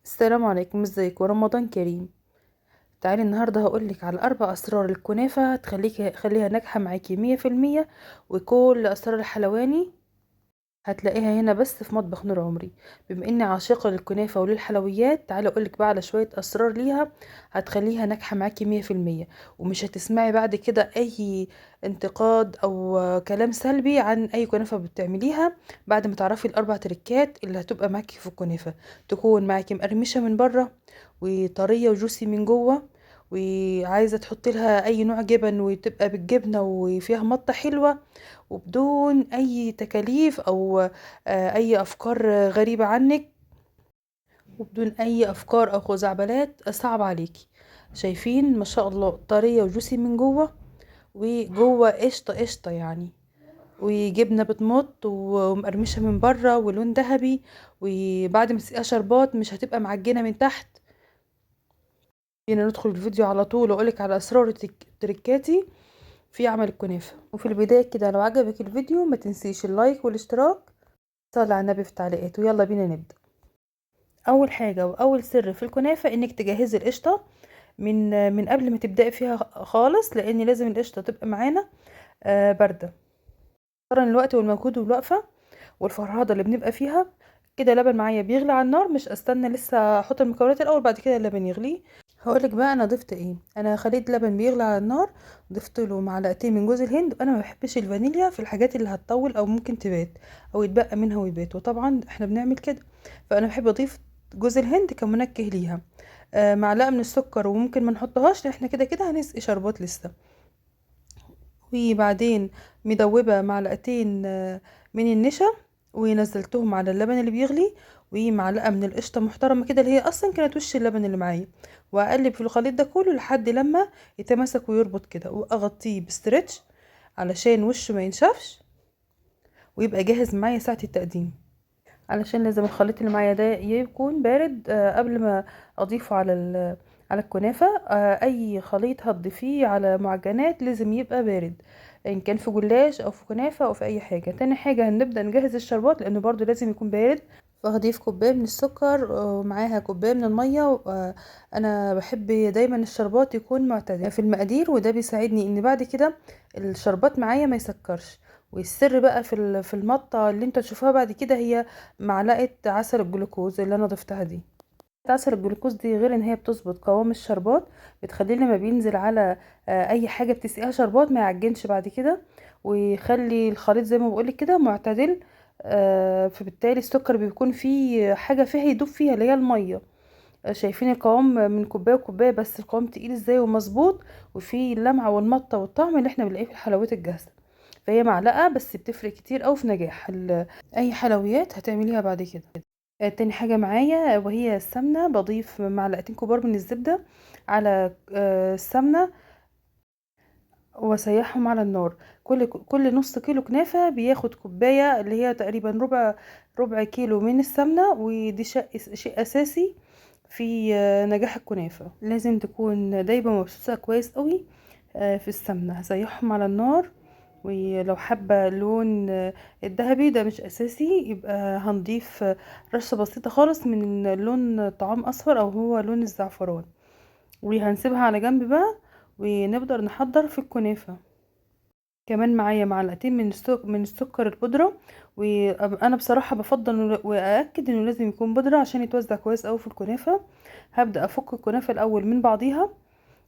السلام عليكم، ازيكم؟ رمضان كريم. تعالي النهارده هقولك على 4 اسرار الكنافه خليها ناجحه معاكي 100%. وكل اسرار الحلواني هتلاقيها هنا بس في مطبخ نور عمري. بما اني عاشقه للكنافه وللحلويات، تعالي اقولك بقى على شويه اسرار ليها هتخليها ناجحه معاكي 100%. ومش هتسمعي بعد كده اي انتقاد او كلام سلبي عن اي كنافه بتعمليها بعد ما تعرفي ال4 تريكات اللي هتبقى معاكي في الكنافه. تكون معاكي مقرمشه من بره، وطريه وجوسي من جوه، وعايزه تحطي لها اي نوع جبن وتبقى بالجبنه وفيها مطه حلوه، وبدون اي تكاليف او اي افكار غريبة عنك، وبدون اي افكار او خزعبلات صعب عليكي. شايفين ما شاء الله طرية وجوسي من جوه، وجوه قشطة قشطة يعني، وجبنة بتمط ومقرمشة من بره ولون ذهبي. وبعد ما تسقيها شربات مش هتبقى معجنة من تحت. هنا ندخل الفيديو على طول واقولك على اسرار تريكاتي في عمل الكنافة. وفي البداية كده لو عجبك الفيديو ما تنسيش اللايك والاشتراك. صلي على النبي في التعليقات ويلا بينا نبدأ. اول حاجة واول سر في الكنافة انك تجهزي القشطة من قبل ما تبدأي فيها خالص، لان لازم القشطة تبقى معانا باردة. قارن الوقت والمجهود والوقفة والفرهدة اللي بنبقى فيها. كده لبن معايا بيغلي على النار، مش استنى لسه احط المكونات الاول بعد كده اللبن يغلي. هقولك بقى انا ضفت ايه. انا خليت لبن بيغلي على النار، ضفت له معلقتين من جوز الهند. انا ما بحبش الفانيليا في الحاجات اللي هتطول او ممكن تبات او يتبقى منها ويبات، وطبعا احنا بنعمل كده. فانا بحب اضيف جوز الهند كمنكه ليها. معلقه من السكر، وممكن ما نحطهاش لان احنا كده كده هنسقي شربات لسه. وبعدين مدوبة معلقتين من النشا، ونزلتهم على اللبن اللي بيغلي، ومعلقة من القشطة محترمة كده اللي هي أصلا كانت وش اللبن اللي معايا. وأقلب في الخليط ده كله لحد لما يتماسك ويربط كده، وأغطيه بستريتش علشان وشه ما ينشفش، ويبقى جاهز معايا ساعة التقديم. علشان لازم الخليط اللي معايا ده يكون بارد قبل ما اضيفه على الكنافة. اي خليط هتضيفيه على معجنات لازم يبقى بارد، ان كان في جلاش او في كنافة او في اي حاجة. تاني حاجة هنبدأ نجهز الشربات لانه برضو لازم يكون بارد. فهضيف كوباية من السكر ومعاها كوباية من المية. انا بحب دايما الشربات يكون معتدل في المقادير، وده بيساعدني ان بعد كده الشربات معايا ما يسكرش. والسر بقى في المطة اللي انتوا تشوفوها بعد كده هي معلقة عسل الجلوكوز اللي انا ضفتها دي. عسل الجلوكوز دي غير ان هي بتظبط قوام الشربات، بتخليه لما بينزل على اي حاجة بتسقيها شربات ما يعجنش بعد كده، ويخلي الخليط زي ما بقولك كده معتدل. فبالتالي السكر بيكون فيه حاجة فيها يدوب فيها اللي هي المية. شايفين القوام من كوباية وكوباية، بس القوام تقيل ازاي ومظبوط، وفيه اللمعة والمطة والطعم اللي احنا بنلاقيه في الحلويات الجاهزة. فهي معلقة بس بتفرق كتير أوي في نجاح اي حلويات هتعمليها بعد كده. تاني حاجة معايا وهي السمنة. بضيف معلقتين كبار من الزبدة على السمنة، واسيحهم على النار. كل نص كيلو كنافة بياخد كوباية، اللي هي تقريبا ربع كيلو من السمنة. ودي شيء أساسي في نجاح الكنافة. لازم تكون دايبة مبسوسة كويس قوي في السمنة. هسيحهم على النار. ولو حابة اللون الذهبي ده مش أساسي، يبقى هنضيف رشة بسيطة خالص من لون طعام أصفر أو هو لون الزعفران. وهنسيبها على جنب بقى، ونقدر نحضر في الكنافة. كمان معايا معلقتين من السكر البودرة. وانا بصراحة بفضل واكد انه لازم يكون بودرة عشان يتوزع كويس اوي في الكنافة. هبدأ افك الكنافة الاول من بعضيها،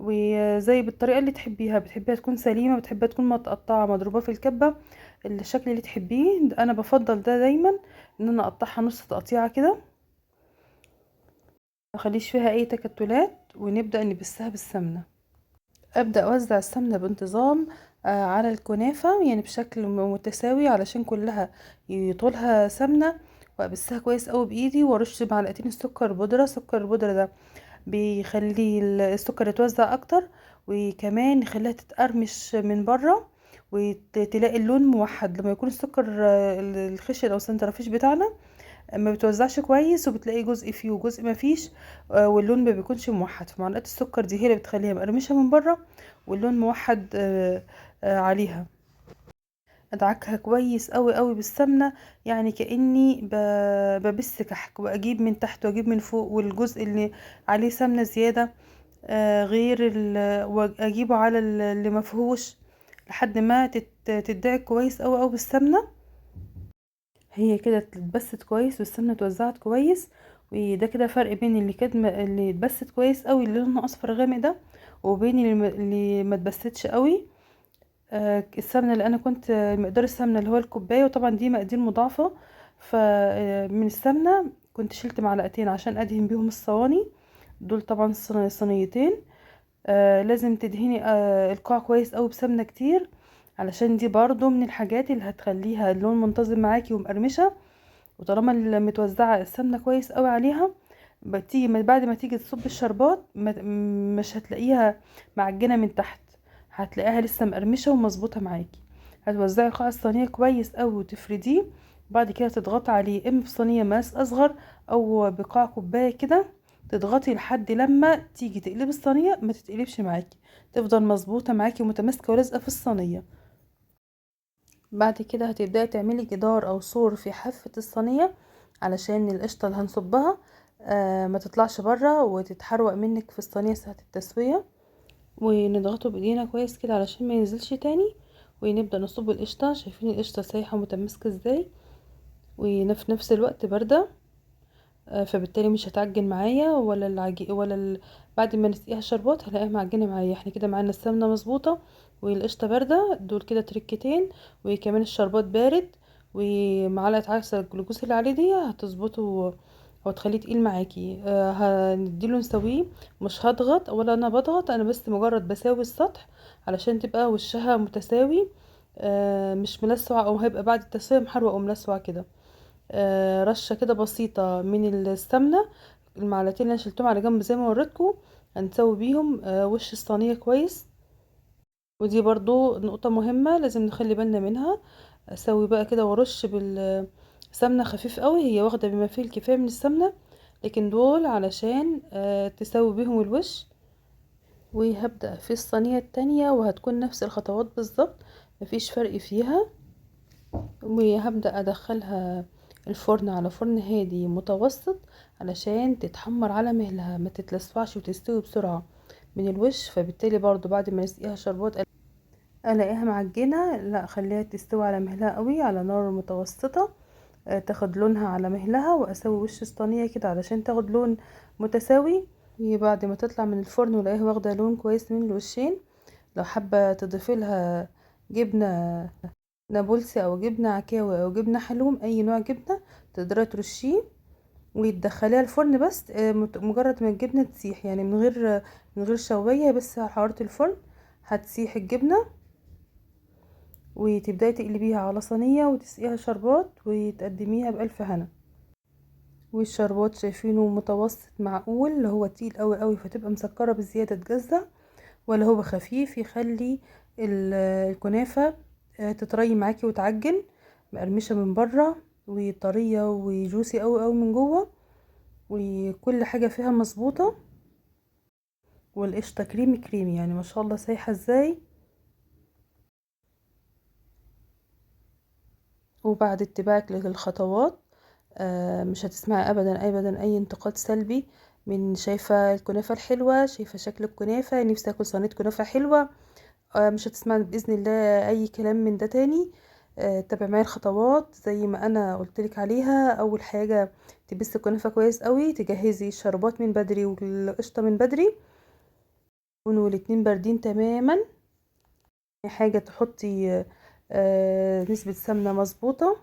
وزي بالطريقة اللي تحبيها. بتحبيها تكون سليمة، بتحبيها تكون متقطعة مضروبة في الكبة، الشكل اللي تحبيه. انا بفضل ده دايما، ان انا اقطعها نص تقطيعة كده، مخليش فيها اي تكتلات، ونبدأ نبسها بالسمنة. ابدا اوزع السمنه بانتظام على الكنافه، يعني بشكل متساوي علشان كلها يطولها سمنه. وابسها كويس قوي بايدي، وارش معلقتين السكر بودره. سكر البودره ده بيخلي السكر يتوزع اكتر، وكمان يخليها تتقرمش من بره، وتلاقي اللون موحد. لما يكون السكر الخشن او السنترفيش بتاعنا ما بتوزعش كويس، وبتلاقي جزء فيه وجزء ما فيش، واللون ما بيكونش موحد. فمعلقه السكر دي هي اللي بتخليها مقرمشه من بره واللون موحد عليها. ادعكها كويس قوي قوي بالسمنه، يعني كاني ببس كحك، واجيب من تحت واجيب من فوق، والجزء اللي عليه سمنه زياده غير واجيبه على اللي مفهوش، لحد ما تدعك كويس قوي قوي بالسمنه. هي كده اتبست كويس والسمنه اتوزعت كويس. وده كده فرق بين اللي اتبست كويس قوي اللي لونها اصفر غامق ده، وبين اللي ما اتبستش قوي. السمنه اللي انا كنت مقدار السمنه اللي هو الكوبايه، وطبعا دي مقادير مضاعفه، فمن السمنه كنت شلت معلقتين عشان ادهن بيهم الصواني. دول طبعا صينيتين. لازم تدهني القاع كويس قوي بسمنه كتير، علشان دي برضو من الحاجات اللي هتخليها اللون منتظم معاكي ومقرمشه. وطالما متوزعه السمنه كويس قوي عليها، بتيجي بعد ما تيجي تصب الشربات مش هتلاقيها معجنه من تحت، هتلاقيها لسه مقرمشه ومظبوطه معاكي. هتوزعي قاع الصينيه كويس قوي وتفرديه، بعد كده تضغطي عليه اما بصينيه مقاس اصغر او بقاع كوبايه كده، تضغطي لحد لما تيجي تقلبي الصينيه ما تتقلبش معاكي، تفضل مظبوطه معاكي ومتماسكه ولازقه في الصينيه. بعد كده هتبداي تعملي جدار او سور في حافة الصينية، علشان القشطة اللي هنصبها ما تطلعش بره وتتحروق منك في الصينية ساعة التسوية. ونضغطه بايدينا كويس كده علشان ما ينزلش تاني، ونبدأ نصب القشطة. شايفين القشطة سايحة ومتماسكة ازاي، وفي نفس الوقت باردة، فبالتالي مش هتعجن معايا بعد ما نسقيها شربات هلاقيها معجنه معايا. احنا كده معانا السمنه مظبوطه والقشطه بارده، دول كده تركتين، وكمان الشربات بارد، ومعلقه عسل الجلوكوز اللي عليه دي هتظبطه وتخليه تقيل معاكي. هنديله نسويه. مش هضغط ولا انا بضغط، انا بس مجرد بساوي السطح علشان تبقى وشها متساوي، مش ملسوع، او هيبقى بعد التسويه محروق وملسوع كده. رشة كده بسيطة من السمنة، المعلقتين اللي انا شلتهم على جنب زي ما وريتكم، هنسوي بيهم وش الصينية كويس. ودي برضو نقطة مهمة لازم نخلي بالنا منها. اسوي بقى كده وارش بالسمنة خفيف قوي، هي واخدة بما فيه الكفاية من السمنة، لكن دول علشان تسوي بيهم الوش. وهبدأ في الصينية التانية وهتكون نفس الخطوات بالظبط، مفيش فرق فيها. وهبدأ ادخلها الفرن على فرن هادي متوسط، علشان تتحمر على مهلها، ما تتلسعش وتستوي بسرعة من الوش. فبالتالي برضو بعد ما نسقيها شربات الاقيها معجنة، لا خليها تستوي على مهلها قوي على نار متوسطة، تاخد لونها على مهلها، واسوي وش الصينية كده علشان تاخد لون متساوي. بعد ما تطلع من الفرن والاقيها واخدة لون كويس من الوشين، لو حابة تضيفي لها جبنة نابلسي او جبنه عكاوي او جبنه حلوم، اي نوع جبنه تقدري ترشيه وتدخليها الفرن. بس مجرد ما الجبنه تسيح، يعني من غير شوايه، بس على حراره الفرن هتسيح الجبنه. وتبداي تقلبيها على صينيه وتسقيها شربات وتقدميها بألف هنا. والشربات شايفينه متوسط معقول، اللي هو تقيل قوي قوي فتبقى مسكره بزياده تجزع، ولا هو خفيف يخلي الكنافة تطري معاكي وتعجن، مقرمشة من بره وطرية وجوسي قوي قوي من جوه، وكل حاجة فيها مظبوطة. والقشطة كريمي كريمي، يعني ما شاء الله سايحة ازاي. وبعد اتباعك للخطوات مش هتسمعي ابدا ابدا اي انتقاد سلبي من شايفة الكنافة الحلوة، شايفة شكل الكنافة، نفسي اكل صينية كنافة حلوة. مش هتسمع بإذن الله أي كلام من ده تاني. تابع معايا الخطوات زي ما أنا قلتلك عليها. أول حاجة تبس الكنافة كويس قوي، تجهزي الشربات من بدري والقشطة من بدري، يكونوا الاتنين باردين تماما. تاني حاجة تحطي نسبة سمنة مظبوطة،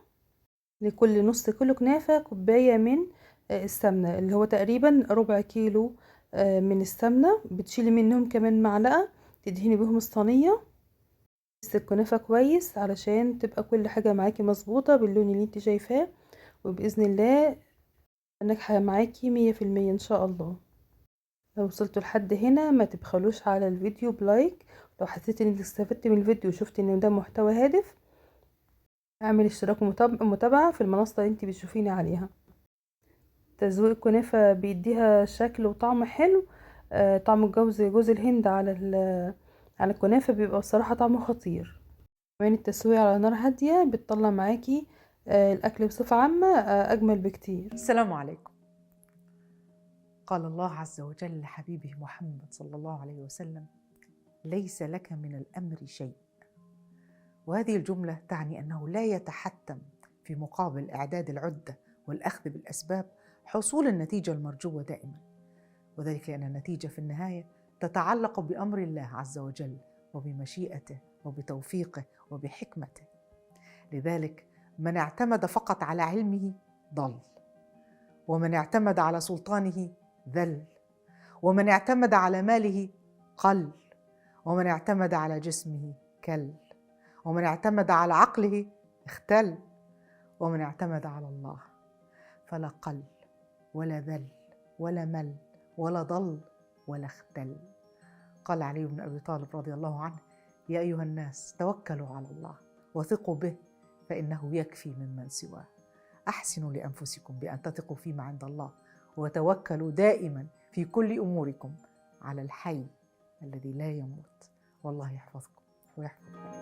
لكل نص كيلو كنافة كوباية من السمنة، اللي هو تقريبا ربع كيلو من السمنة. بتشيلي منهم كمان معلقة تدهني بهم الصينية. بس الكنافة كويس علشان تبقى كل حاجة معاكي مظبوطة باللون اللي انت شايفاه، وبإذن الله ناجحة معاكي 100% ان شاء الله. لو وصلتوا لحد هنا ما تبخلوش على الفيديو بلايك. لو حسيت انك استفدت من الفيديو وشفت ان ده محتوى هادف، اعمل اشتراك ومتابعة في المنصة اللي انت بتشوفيني عليها. تزويق الكنافة بيديها شكل وطعم حلو. طعم جوز الهند على الكنافة بيبقى الصراحة طعمه خطير. كمان التسوية على نار هادية بتطلع معاكي الأكل بصفة عامة أجمل بكتير. السلام عليكم. قال الله عز وجل لحبيبه محمد صلى الله عليه وسلم: ليس لك من الأمر شيء. وهذه الجملة تعني أنه لا يتحتم في مقابل إعداد العدة والأخذ بالأسباب حصول النتيجة المرجوة دائما، وذلك لأن النتيجة في النهاية تتعلق بأمر الله عز وجل وبمشيئته وبتوفيقه وبحكمته. لذلك من اعتمد فقط على علمه ضل، ومن اعتمد على سلطانه ذل، ومن اعتمد على ماله قل، ومن اعتمد على جسمه كل، ومن اعتمد على عقله اختل، ومن اعتمد على الله فلا قل ولا ذل ولا مل ولا ضل ولا اختل. قال علي بن أبي طالب رضي الله عنه: يا أيها الناس توكلوا على الله وثقوا به فإنه يكفي ممن سواه. أحسنوا لأنفسكم بأن تثقوا فيما عند الله، وتوكلوا دائما في كل أموركم على الحي الذي لا يموت. والله يحفظكم ويحفظ